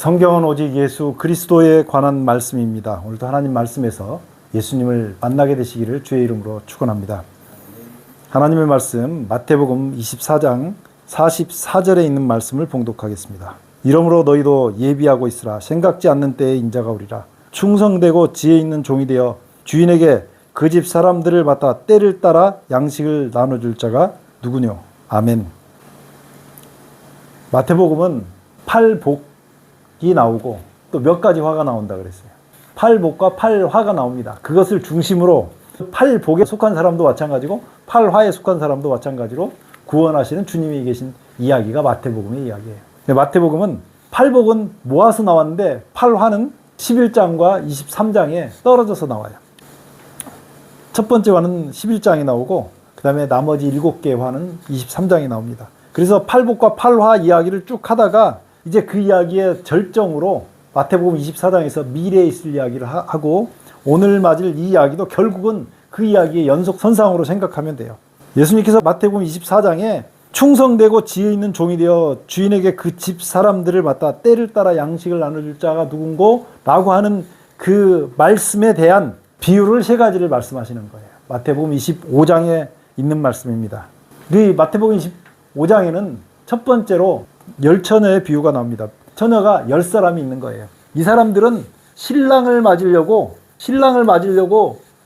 성경은 오직 예수 그리스도에 관한 말씀입니다. 오늘도 하나님 말씀에서 예수님을 만나게 되시기를 주의 이름으로 축원합니다. 하나님의 말씀 마태복음 24장 44절에 있는 말씀을 봉독하겠습니다. 이러므로 너희도 예비하고 있으라. 생각지 않는 때에 인자가 오리라. 충성되고 지혜 있는 종이 되어 주인에게 그 집 사람들을 맡아 때를 따라 양식을 나눠줄 자가 누구뇨? 아멘. 마태복음은 팔복이 나오고 또 몇 가지 화가 나온다 그랬어요. 팔복과 팔화가 나옵니다. 그것을 중심으로 팔복에 속한 사람도 마찬가지고 팔화에 속한 사람도 마찬가지로 구원하시는 주님이 계신 이야기가 마태복음의 이야기예요. 마태복음은 팔복은 모아서 나왔는데 팔화는 11장과 23장에 떨어져서 나와요. 첫 번째 화는 11장에 나오고 그 다음에 나머지 7개의 화는 23장에 나옵니다. 그래서 팔복과 팔화 이야기를 쭉 하다가 이제 그 이야기의 절정으로 마태복음 24장에서 미래에 있을 이야기를 하고 오늘 맞을 이 이야기도 결국은 그 이야기의 연속선상으로 생각하면 돼요. 예수님께서 마태복음 24장에 충성되고 지혜 있는 종이 되어 주인에게 그 집 사람들을 맡아 때를 따라 양식을 나눠줄 자가 누군고? 라고 하는 그 말씀에 대한 비유를 세 가지를 말씀하시는 거예요. 마태복음 25장에 있는 말씀입니다. 우리 마태복음 25장에는 첫 번째로 10처녀의 비유가 나옵니다. 처녀가 10사람이 있는 거예요. 이 사람들은 신랑을 맞으려고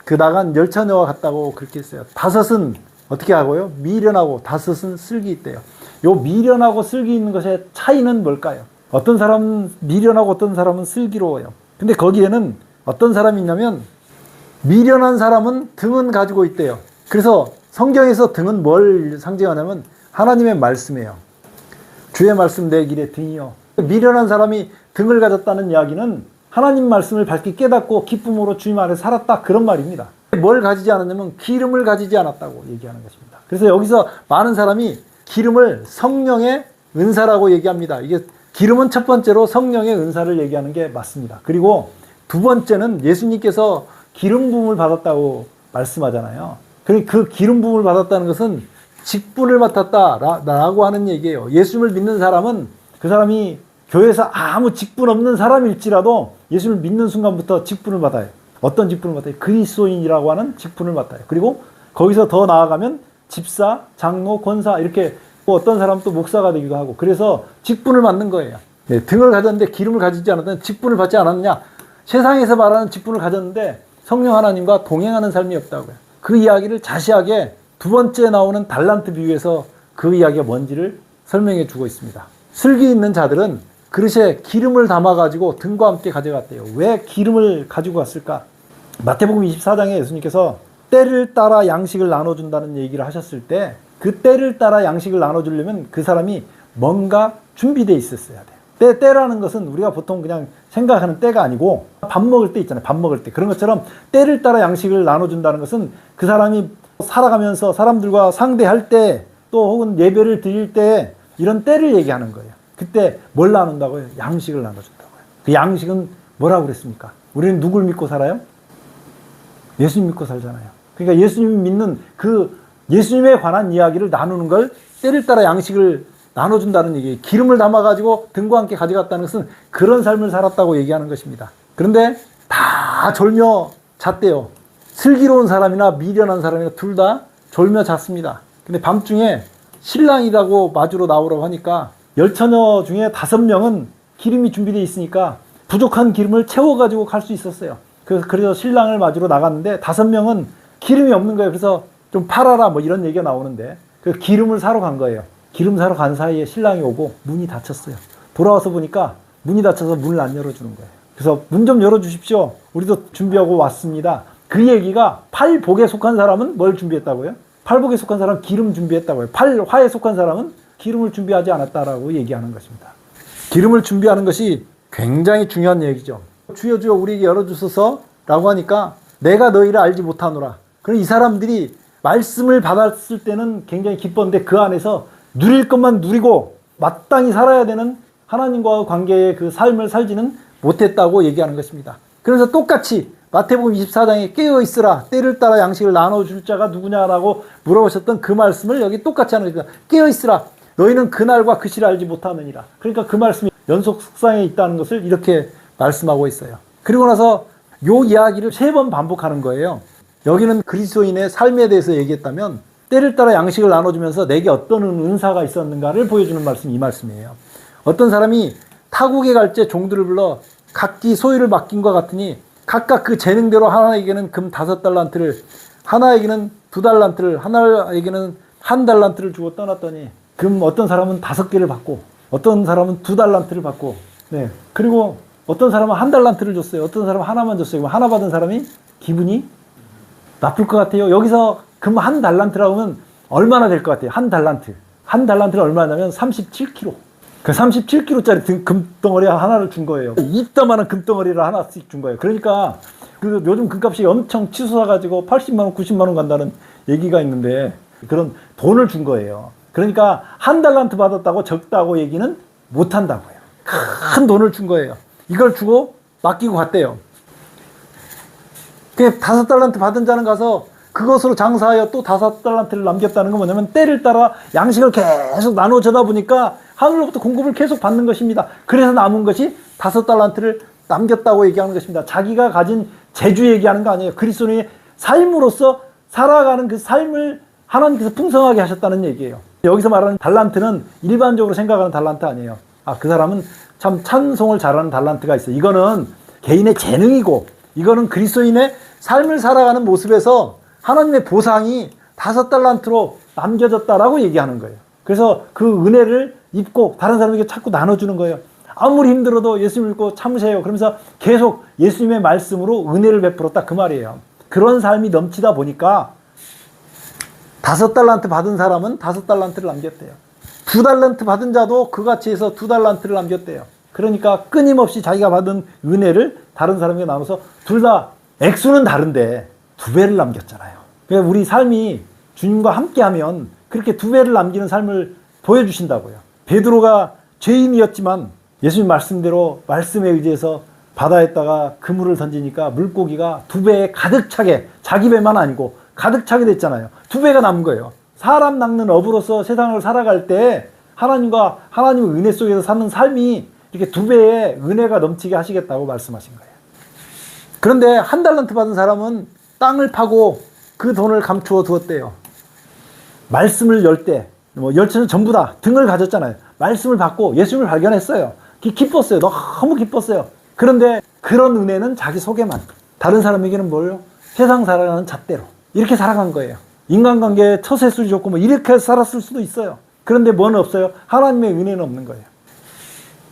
그 나간 10처녀와 같다고 그렇게 했어요. 5은 어떻게 하고요? 미련하고 5은 슬기 있대요. 요 미련하고 슬기 있는 것의 차이는 뭘까요? 어떤 사람은 미련하고 어떤 사람은 슬기로워요. 근데 거기에는 어떤 사람이 있냐면 미련한 사람은 등은 가지고 있대요. 그래서 성경에서 등은 뭘 상징하냐면 하나님의 말씀이에요. 주의 말씀 내 길의 등이요. 미련한 사람이 등을 가졌다는 이야기는 하나님 말씀을 밝게 깨닫고 기쁨으로 주님 안에 살았다, 그런 말입니다. 뭘 가지지 않았냐면 기름을 가지지 않았다고 얘기하는 것입니다. 그래서 여기서 많은 사람이 기름을 성령의 은사라고 얘기합니다. 이게 기름은 첫 번째로 성령의 은사를 얘기하는 게 맞습니다. 그리고 두 번째는 예수님께서 기름 부음을 받았다고 말씀하잖아요. 그 기름 부음을 받았다는 것은 직분을 맡았다라고 하는 얘기예요. 예수님을 믿는 사람은 그 사람이 교회에서 아무 직분 없는 사람일지라도 예수님을 믿는 순간부터 직분을 받아요. 어떤 직분을 받아요? 그리스도인이라고 하는 직분을 받아요. 그리고 거기서 더 나아가면 집사, 장로, 권사 이렇게 어떤 사람은 또 목사가 되기도 하고, 그래서 직분을 받는 거예요. 네, 등을 가졌는데 기름을 가지지 않았다면 직분을 받지 않았느냐? 세상에서 말하는 직분을 가졌는데 성령 하나님과 동행하는 삶이 없다고요. 그 이야기를 자세하게 두 번째 나오는 달란트 비유에서 그 이야기가 뭔지를 설명해 주고 있습니다. 슬기 있는 자들은 그릇에 기름을 담아가지고 등과 함께 가져갔대요. 왜 기름을 가지고 갔을까? 마태복음 24장에 예수님께서 때를 따라 양식을 나눠준다는 얘기를 하셨을 때 그 때를 따라 양식을 나눠주려면 그 사람이 뭔가 준비되어 있었어야 돼요. 때라는 것은 우리가 보통 그냥 생각하는 때가 아니고 밥 먹을 때 있잖아요. 밥 먹을 때. 그런 것처럼 때를 따라 양식을 나눠준다는 것은 그 사람이 살아가면서 사람들과 상대할 때 또 혹은 예배를 드릴 때 이런 때를 얘기하는 거예요. 그때 뭘 나눈다고요? 양식을 나눠준다고요. 그 양식은 뭐라고 그랬습니까? 우리는 누굴 믿고 살아요? 예수님 믿고 살잖아요. 그러니까 예수님이 믿는 그 예수님에 관한 이야기를 나누는 걸 때를 따라 양식을 나눠준다는 얘기예요. 기름을 담아가지고 등과 함께 가져갔다는 것은 그런 삶을 살았다고 얘기하는 것입니다. 그런데 다 졸며 잤대요. 슬기로운 사람이나 미련한 사람이나 둘 다 졸며 잤습니다. 근데 밤중에 신랑이라고 마주로 나오라고 하니까 10처녀 중에 5명은 기름이 준비되어 있으니까 부족한 기름을 채워가지고 갈 수 있었어요. 그래서 신랑을 맞으러 나갔는데 5명은 기름이 없는 거예요. 그래서 좀 팔아라 뭐 이런 얘기가 나오는데 그 기름을 사러 간 거예요. 기름 사러 간 사이에 신랑이 오고 문이 닫혔어요. 돌아와서 보니까 문이 닫혀서 문을 안 열어주는 거예요. 그래서 문 좀 열어주십시오. 우리도 준비하고 왔습니다. 그 얘기가 팔복에 속한 사람은 뭘 준비했다고요? 팔복에 속한 사람은 기름 준비했다고요. 팔화에 속한 사람은 기름을 준비하지 않았다라고 얘기하는 것입니다. 기름을 준비하는 것이 굉장히 중요한 얘기죠. 주여 주여 우리에게 열어주소서 라고 하니까 내가 너희를 알지 못하노라. 그럼 이 사람들이 말씀을 받았을 때는 굉장히 기뻤는데 그 안에서 누릴 것만 누리고 마땅히 살아야 되는 하나님과 관계의 그 삶을 살지는 못했다고 얘기하는 것입니다. 그래서 똑같이 마태복음 24장에 깨어있으라 때를 따라 양식을 나눠줄 자가 누구냐라고 물어보셨던 그 말씀을 여기 똑같이 하는 것입니다. 깨어있으라 너희는 그날과 그 시를 알지 못하느니라. 그러니까 그 말씀이 연속 속상에 있다는 것을 이렇게 말씀하고 있어요. 그리고 나서 요 이야기를 3번 반복하는 거예요. 여기는 그리스도인의 삶에 대해서 얘기했다면 때를 따라 양식을 나눠주면서 내게 어떤 은사가 있었는가를 보여주는 말씀이 이 말씀이에요. 어떤 사람이 타국에 갈 때 종들을 불러 각기 소유를 맡긴 것 같으니 각각 그 재능대로 하나에게는 금 5달란트를, 하나에게는 2달란트를, 하나에게는 1달란트를 주고 떠났더니 금 어떤 사람은 5개를 받고 어떤 사람은 2달란트를 받고, 네, 그리고 어떤 사람은 1달란트를 줬어요. 어떤 사람은 하나만 줬어요. 그럼 하나 받은 사람이 기분이 나쁠 것 같아요. 여기서 금 1달란트라고 하면 얼마나 될 것 같아요? 1달란트. 1달란트는 얼마냐면 37kg. 그 37kg짜리 금덩어리 하나를 준 거예요. 이따만한 금덩어리를 하나씩 준 거예요. 그러니까 그 요즘 금값이 엄청 치솟아가지고 80만 원, 90만 원 간다는 얘기가 있는데 그런 돈을 준 거예요. 그러니까 1달란트 받았다고 적다고 얘기는 못 한다고요. 큰 돈을 준 거예요. 이걸 주고 맡기고 갔대요. 그 5달란트 받은 자는 가서 그것으로 장사하여 또 5달란트를 남겼다는 건 뭐냐면 때를 따라 양식을 계속 나눠주다 보니까 하늘로부터 공급을 계속 받는 것입니다. 그래서 남은 것이 5달란트를 남겼다고 얘기하는 것입니다. 자기가 가진 재주 얘기하는 거 아니에요. 그리스도인의 삶으로서 살아가는 그 삶을 하나님께서 풍성하게 하셨다는 얘기예요. 여기서 말하는 달란트는 일반적으로 생각하는 달란트 아니에요. 그 사람은 참 찬송을 잘하는 달란트가 있어요. 이거는 개인의 재능이고 이거는 그리스도인의 삶을 살아가는 모습에서 하나님의 보상이 5달란트로 남겨졌다라고 얘기하는 거예요. 그래서 그 은혜를 입고 다른 사람에게 자꾸 나눠주는 거예요. 아무리 힘들어도 예수님 믿고 참으세요. 그러면서 계속 예수님의 말씀으로 은혜를 베풀었다 그 말이에요. 그런 삶이 넘치다 보니까 5달란트 받은 사람은 5달란트를 남겼대요. 2달란트 받은 자도 그같이 해서 2달란트를 남겼대요. 그러니까 끊임없이 자기가 받은 은혜를 다른 사람에게 나눠서 둘 다 액수는 다른데 2배를 남겼잖아요. 그러니까 우리 삶이 주님과 함께하면 그렇게 2배를 남기는 삶을 보여주신다고요. 베드로가 죄인이었지만 예수님 말씀대로 말씀에 의지해서 바다에다가 그물을 던지니까 물고기가 2배에 가득 차게, 자기 배만 아니고 가득 차게 됐잖아요. 2배가 남은 거예요. 사람 낚는 어부로서 세상을 살아갈 때 하나님과 하나님의 은혜 속에서 사는 삶이 이렇게 2배의 은혜가 넘치게 하시겠다고 말씀하신 거예요. 그런데 1달란트 받은 사람은 땅을 파고 그 돈을 감추어 두었대요. 말씀을 열 때, 열처는 전부 다 등을 가졌잖아요. 말씀을 받고 예수님을 발견했어요. 기뻤어요. 너무 기뻤어요. 그런데 그런 은혜는 자기 속에만, 다른 사람에게는 뭘요? 세상 살아가는 잣대로 이렇게 살아간 거예요. 인간관계에 처세술이 좋고 뭐 이렇게 살았을 수도 있어요. 그런데 뭐는 없어요? 하나님의 은혜는 없는 거예요.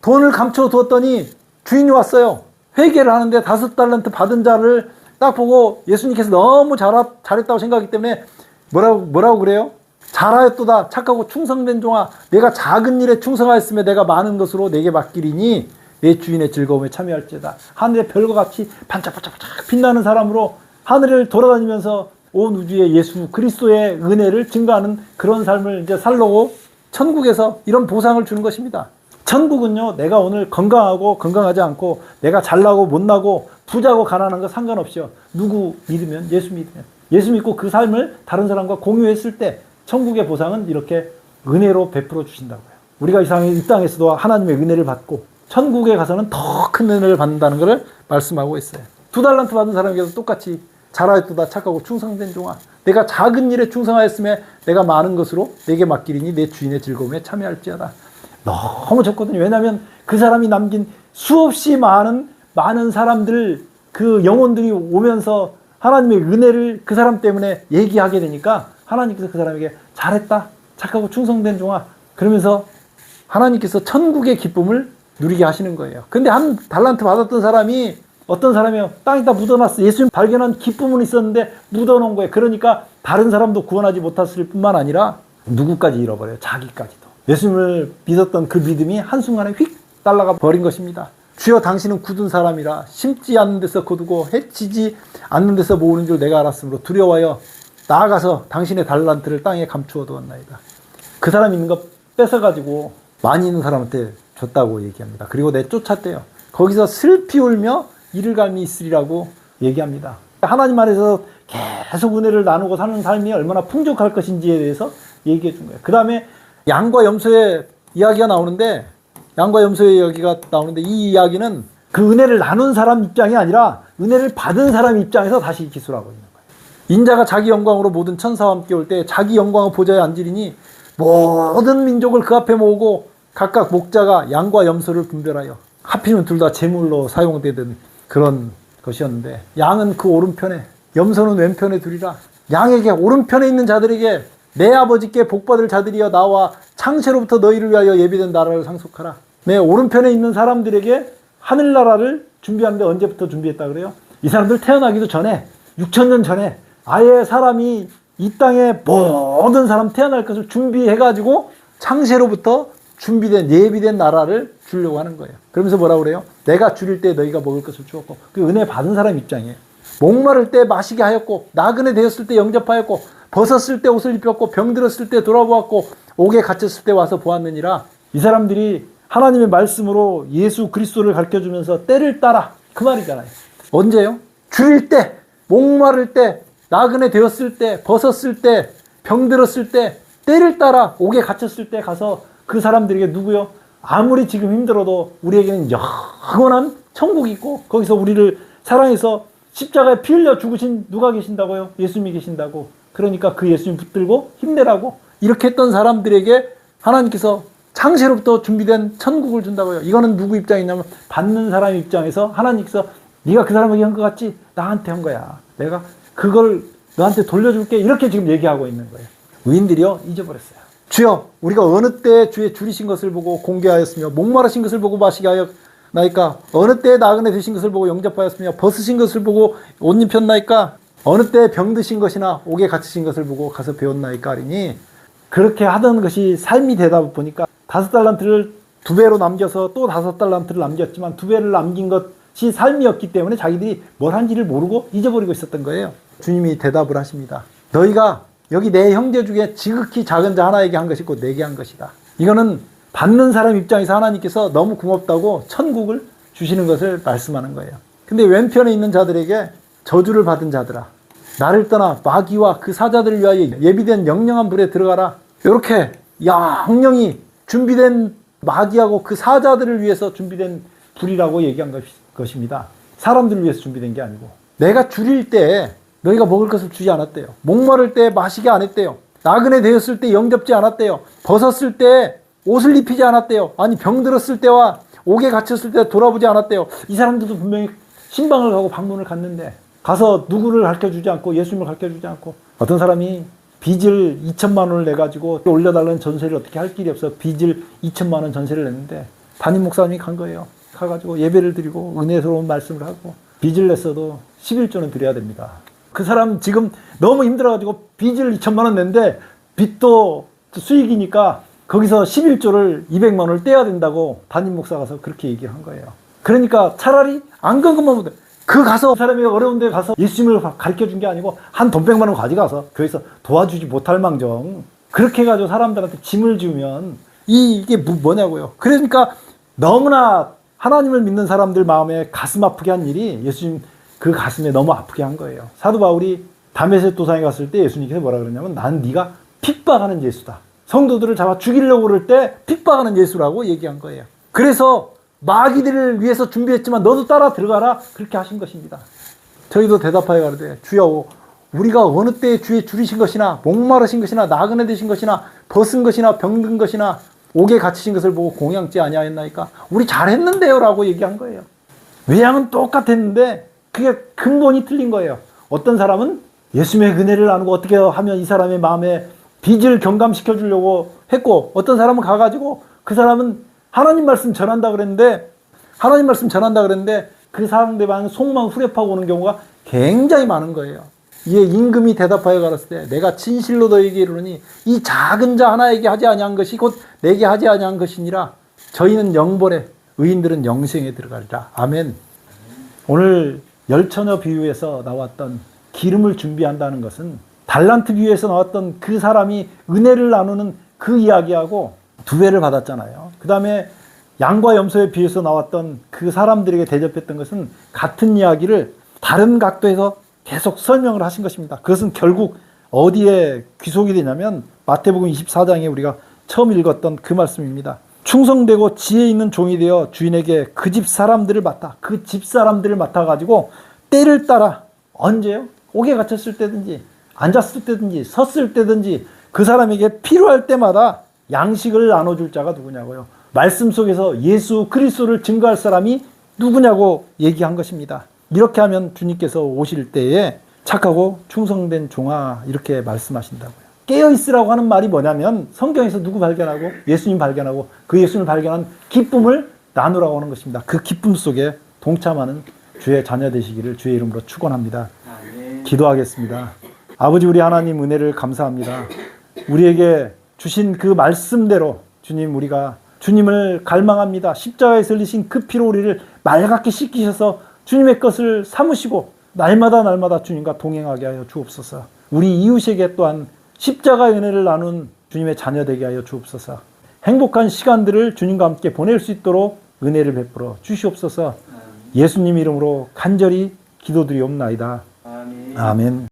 돈을 감춰 두었더니 주인이 왔어요. 회개를 하는데 5달란트 받은 자를 딱 보고 예수님께서 너무 잘했다고 생각하기 때문에 뭐라고 그래요? 잘하였도다 착하고 충성된 종아, 내가 작은 일에 충성하였으며 내가 많은 것으로 내게 맡기리니 내 주인의 즐거움에 참여할지어다. 하늘의 별과 같이 반짝반짝 빛나는 사람으로 하늘을 돌아다니면서 온 우주에 예수 그리스도의 은혜를 증거하는 그런 삶을 이제 살려고 천국에서 이런 보상을 주는 것입니다. 천국은요, 내가 오늘 건강하고 건강하지 않고 내가 잘나고 못나고 부자고 가난한 거 상관없이요. 누구 믿으면, 예수 믿으면, 예수 믿고 그 삶을 다른 사람과 공유했을 때 천국의 보상은 이렇게 은혜로 베풀어 주신다고요. 우리가 이 땅에서도 하나님의 은혜를 받고 천국에 가서는 더 큰 은혜를 받는다는 것을 말씀하고 있어요. 2달란트 받은 사람에게도 똑같이 잘하였도다 착하고 충성된 종아, 내가 작은 일에 충성하였으며 내가 많은 것으로 내게 맡기리니 내 주인의 즐거움에 참여할지어다. 너무 좋거든요. 왜냐하면 그 사람이 남긴 수없이 많은 사람들, 그 영혼들이 오면서 하나님의 은혜를 그 사람 때문에 얘기하게 되니까 하나님께서 그 사람에게 잘했다 착하고 충성된 종아 그러면서 하나님께서 천국의 기쁨을 누리게 하시는 거예요. 근데 1달란트 받았던 사람이 어떤 사람이요? 땅에다 묻어놨어. 예수님 발견한 기쁨은 있었는데 묻어놓은 거예요. 그러니까 다른 사람도 구원하지 못했을 뿐만 아니라 누구까지 잃어버려요? 자기까지도. 예수님을 믿었던 그 믿음이 한순간에 휙 날아가 버린 것입니다. 주여 당신은 굳은 사람이라 심지 않는 데서 거두고 해치지 않는 데서 모으는 줄 내가 알았으므로 두려워하여 나아가서 당신의 달란트를 땅에 감추어 두었나이다. 그 사람 있는 거 뺏어가지고 많이 있는 사람한테 줬다고 얘기합니다. 그리고 내쫓았대요. 거기서 슬피 울며 이를 갈미 있으리라고 얘기합니다. 하나님 안에서 계속 은혜를 나누고 사는 삶이 얼마나 풍족할 것인지에 대해서 얘기해 준 거예요. 그 다음에 양과 염소의 이야기가 나오는데 양과 염소의 이야기가 나오는데 이 이야기는 그 은혜를 나눈 사람 입장이 아니라 은혜를 받은 사람 입장에서 다시 기술하고 있는 거예요. 인자가 자기 영광으로 모든 천사와 함께 올 때 자기 영광의 보좌에 앉으리니 모든 민족을 그 앞에 모으고 각각 목자가 양과 염소를 분별하여, 하필이면 둘 다 제물로 사용되던 그런 것이었는데, 양은 그 오른편에 염소는 왼편에 두리라. 양에게 오른편에 있는 자들에게 내 아버지께 복받을 자들이여 나와 창세로부터 너희를 위하여 예비된 나라를 상속하라. 내 오른편에 있는 사람들에게 하늘나라를 준비하는데 언제부터 준비했다 그래요? 이 사람들 태어나기도 전에 6,000년 전에 아예 사람이 이 땅에 모든 사람 태어날 것을 준비해가지고 창세로부터 준비된 예비된 나라를 주려고 하는 거예요. 그러면서 뭐라고 그래요? 내가 줄일 때 너희가 먹을 것을 주었고, 그 은혜 받은 사람 입장이에요. 목마를 때 마시게 하였고, 나그네 되었을 때 영접하였고, 벗었을 때 옷을 입혔고, 병들었을 때 돌아보았고, 옥에 갇혔을 때 와서 보았느니라. 이 사람들이 하나님의 말씀으로 예수 그리스도를 가르쳐주면서 때를 따라, 그 말이잖아요. 언제요? 줄일 때, 목마를 때, 나그네 되었을 때, 벗었을 때, 병들었을 때, 때를 따라 옥에 갇혔을 때 가서 그 사람들에게 누구요? 아무리 지금 힘들어도 우리에게는 영원한 천국이 있고 거기서 우리를 사랑해서 십자가에 피 흘려 죽으신 누가 계신다고요? 예수님이 계신다고. 그러니까 그 예수님 붙들고 힘내라고 이렇게 했던 사람들에게 하나님께서 창세로부터 준비된 천국을 준다고요. 이거는 누구 입장이냐면 받는 사람 입장에서 하나님께서 네가 그 사람에게 한 것 같지? 나한테 한 거야. 내가 그걸 너한테 돌려줄게. 이렇게 지금 얘기하고 있는 거예요. 의인들이요 잊어버렸어요. 주여, 우리가 어느 때에 주의 줄이신 것을 보고 공개하였으며 목마르신 것을 보고 마시게 하였나이까? 어느 때에 나그네 되신 것을 보고 영접하였으며 벗으신 것을 보고 옷 입혔나이까? 어느 때에 병드신 것이나 옥에 갇히신 것을 보고 가서 배웠나이까? 하리니, 그렇게 하던 것이 삶이 되다 보니까 5달란트를 2배로 남겨서 또 5달란트를 남겼지만 2배를 남긴 것이 삶이었기 때문에 자기들이 뭘 한지를 모르고 잊어버리고 있었던 거예요. 주님이 대답을 하십니다. 너희가 여기 내 형제 중에 지극히 작은 자 하나에게 한 것이 곧 내게 한 것이다. 이거는 받는 사람 입장에서 하나님께서 너무 고맙다고 천국을 주시는 것을 말씀하는 거예요. 근데 왼편에 있는 자들에게 저주를 받은 자들아, 나를 떠나 마귀와 그 사자들을 위하여 예비된 영영한 불에 들어가라. 이렇게 영영이 준비된 마귀하고 그 사자들을 위해서 준비된 불이라고 얘기한 것입니다. 사람들을 위해서 준비된 게 아니고, 내가 줄일 때 너희가 먹을 것을 주지 않았대요. 목마를 때 마시게 안 했대요. 나그네 되었을 때 영접지 않았대요. 벗었을 때 옷을 입히지 않았대요. 아니, 병들었을 때와 옥에 갇혔을 때 돌아보지 않았대요. 이 사람들도 분명히 신방을 가고 방문을 갔는데 가서 누구를 가르쳐주지 않고 예수님을 가르쳐주지 않고, 어떤 사람이 빚을 2천만 원을 내가지고 올려달라는 전세를 어떻게 할 길이 없어 빚을 2천만 원 전세를 냈는데 담임 목사님이 간 거예요. 가가지고 예배를 드리고 은혜스러운 말씀을 하고, 빚을 냈어도 11조는 드려야 됩니다. 그 사람 지금 너무 힘들어가지고 빚을 2천만 원 냈는데 빚도 수익이니까 거기서 11조를 200만 원을 떼야 된다고 담임 목사가 가서 그렇게 얘기를 한 거예요. 그러니까 차라리 안 간 것만 보다 그 가서 사람이 어려운 데 가서 예수님을 가르쳐 준 게 아니고 한 돈 100만 원 가져가서 교회에서 도와주지 못할 망정 그렇게 해가지고 사람들한테 짐을 지우면 이게 뭐냐고요. 그러니까 너무나 하나님을 믿는 사람들 마음에 가슴 아프게 한 일이 예수님 그 가슴에 너무 아프게 한 거예요. 사도 바울이 다메섹 도상에 갔을 때 예수님께서 뭐라 그러냐면, 난 네가 핍박하는 예수다. 성도들을 잡아 죽이려고 그럴 때 핍박하는 예수라고 얘기한 거예요. 그래서 마귀들을 위해서 준비했지만 너도 따라 들어가라, 그렇게 하신 것입니다. 저희도 대답하여 가로되, 주여, 우리가 어느 때에 주의 줄이신 것이나 목마르신 것이나 나그네 되신 것이나 벗은 것이나 병든 것이나 옥에 갇히신 것을 보고 공양지 아니하였나이까? 우리 잘했는데요 라고 얘기한 거예요. 외양은 똑같았는데 그게 근본이 틀린 거예요. 어떤 사람은 예수님의 은혜를 나누고 어떻게 하면 이 사람의 마음에 빚을 경감시켜 주려고 했고, 어떤 사람은 가가지고 그 사람은 하나님 말씀 전한다 그랬는데 그 상대방은 속만 후려파고 오는 경우가 굉장히 많은 거예요. 이에 임금이 대답하여 가라사대, 때 내가 진실로 너에게 이르노니 이 작은 자 하나에게 하지 아니한 것이 곧 내게 하지 아니한 것이니라. 저희는 영벌에 의인들은 영생에 들어가리라. 아멘. 오늘 열처녀 비유에서 나왔던 기름을 준비한다는 것은 달란트 비유에서 나왔던 그 사람이 은혜를 나누는 그 이야기하고 2배를 받았잖아요. 그 다음에 양과 염소의 비유에서 나왔던 그 사람들에게 대접했던 것은 같은 이야기를 다른 각도에서 계속 설명을 하신 것입니다. 그것은 결국 어디에 귀속이 되냐면 마태복음 24장에 우리가 처음 읽었던 그 말씀입니다. 충성되고 지혜 있는 종이 되어 주인에게 그 집 사람들을 맡아가지고 때를 따라 언제요? 옥에 갇혔을 때든지 앉았을 때든지 섰을 때든지 그 사람에게 필요할 때마다 양식을 나눠줄 자가 누구냐고요. 말씀 속에서 예수 그리스도를 증거할 사람이 누구냐고 얘기한 것입니다. 이렇게 하면 주님께서 오실 때에 착하고 충성된 종아 이렇게 말씀하신다고요. 깨어있으라고 하는 말이 뭐냐면 성경에서 누구 발견하고 예수님 발견하고 그 예수님을 발견한 기쁨을 나누라고 하는 것입니다. 그 기쁨 속에 동참하는 주의 자녀 되시기를 주의 이름으로 축원합니다. 기도하겠습니다. 아버지 우리 하나님 은혜를 감사합니다. 우리에게 주신 그 말씀대로 주님 우리가 주님을 갈망합니다. 십자가에서 흘리신 그 피로 우리를 맑게 씻기셔서 주님의 것을 삼으시고 날마다 주님과 동행하게 하여 주옵소서. 우리 이웃에게 또한 십자가의 은혜를 나눈 주님의 자녀 되게 하여 주옵소서. 행복한 시간들을 주님과 함께 보낼 수 있도록 은혜를 베풀어 주시옵소서. 예수님 이름으로 간절히 기도드리옵나이다. 아멘.